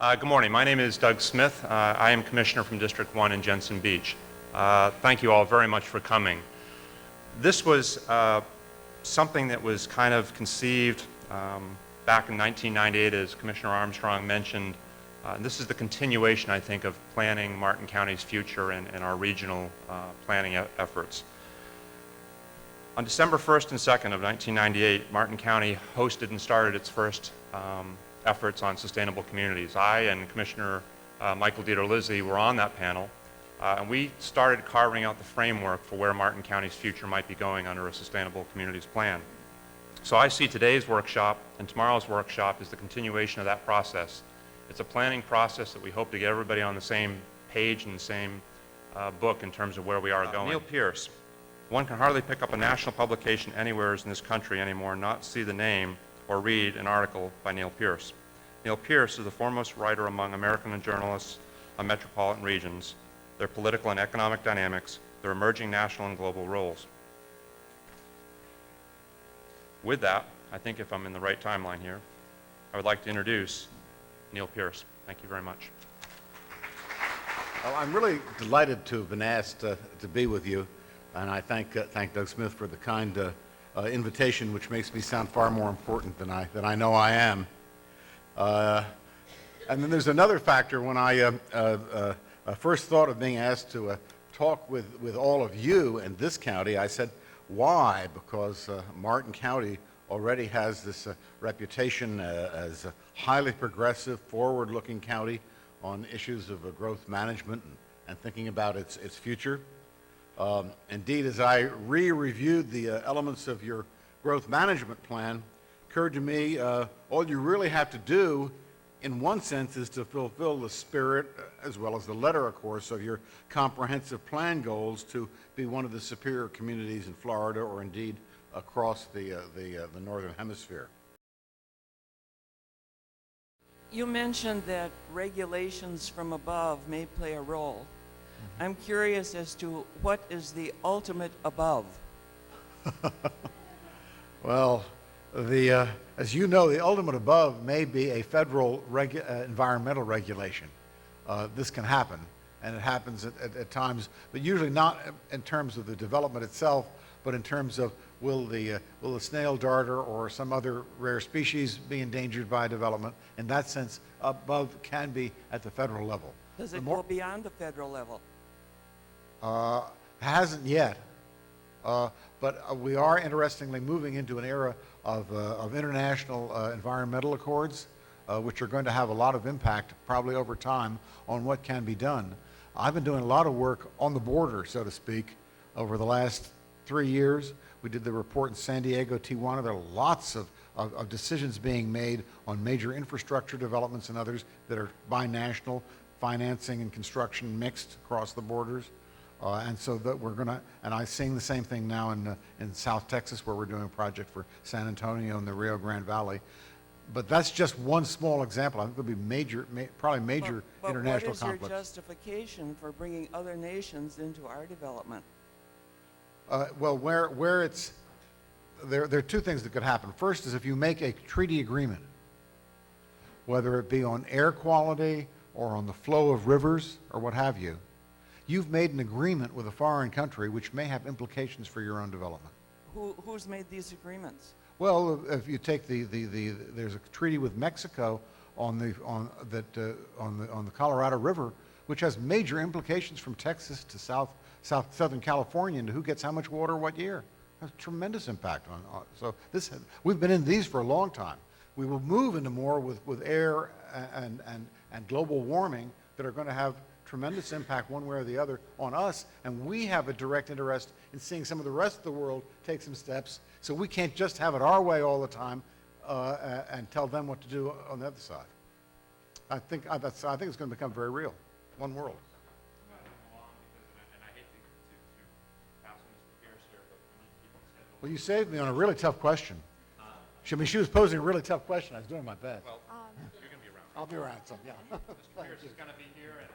Good morning. My name is Doug Smith. I am Commissioner from District 1 in Jensen Beach. Thank you all very much for coming. This was something that was kind of conceived back in 1998, as Commissioner Armstrong mentioned. This is the continuation, I think, of planning Martin County's future and our regional planning efforts. On December 1st and 2nd of 1998, Martin County hosted and started its first efforts on sustainable communities. I and Commissioner Michael Dieter-Lizzie were on that panel, and we started carving out the framework for where Martin County's future might be going under a sustainable communities plan. So I see today's workshop and tomorrow's workshop as the continuation of that process. It's a planning process that we hope to get everybody on the same page and the same book in terms of where we are going. Neil Pierce. One can hardly pick up a national publication anywhere in this country anymore and not see the name or read an article by Neil Pierce. Neil Pierce is the foremost writer among American journalists on metropolitan regions, their political and economic dynamics, their emerging national and global roles. With that, I think if I'm in the right timeline here, I would like to introduce Neil Pierce. Thank you very much. Well, I'm really delighted to have been asked to be with you, and I thank Doug Smith for the kind invitation, which makes me sound far more important than I know I am. And then there's another factor. When I first thought of being asked to talk with all of you in this county, I said, why? Because Martin County already has this reputation as a highly progressive, forward-looking county on issues of growth management and thinking about its future. Indeed, as I reviewed the elements of your growth management plan, it occurred to me all you really have to do, in one sense, is to fulfill the spirit, as well as the letter, of course, of your comprehensive plan goals to be one of the superior communities in Florida, or indeed across the Northern Hemisphere. You mentioned that regulations from above may play a role. I'm curious as to what is the ultimate above? Well, as you know, the ultimate above may be a federal environmental regulation. This can happen, and it happens at times, but usually not in terms of the development itself, but in terms of will the snail darter or some other rare species be endangered by development. In that sense, above can be at the federal level. Does it go beyond the federal level? Hasn't yet, but we are interestingly moving into an era of international environmental accords, which are going to have a lot of impact, probably over time, on what can be done. I've been doing a lot of work on the border, so to speak, over the last 3 years. We did the report in San Diego, Tijuana. There are lots of decisions being made on major infrastructure developments and others that are binational, financing and construction mixed across the borders. And so that we're going to, and I'm seeing the same thing now in South Texas, where we're doing a project for San Antonio and the Rio Grande Valley. But that's just one small example. I think there'll be probably major international conflicts. What is your justification for bringing other nations into our development? Well, where it's, there are two things that could happen. First is if you make a treaty agreement, whether it be on air quality or on the flow of rivers or what have you, you've made an agreement with a foreign country which may have implications for your own development. Who's made these agreements? Well, if you take there's a treaty with Mexico on the Colorado River, which has major implications from Texas to Southern California into who gets how much water what year. Has a tremendous impact on so we've been in these for a long time. We will move into more with air and global warming that are going to have tremendous impact one way or the other on us, and we have a direct interest in seeing some of the rest of the world take some steps, so we can't just have it our way all the time and tell them what to do on the other side. I think it's going to become very real. One world. Well, you saved me on a really tough question. I mean, she was posing a really tough question. I was doing my best. Well, you're going to be around. I'll be around some, yeah. Mr. Pierce is going to be here, and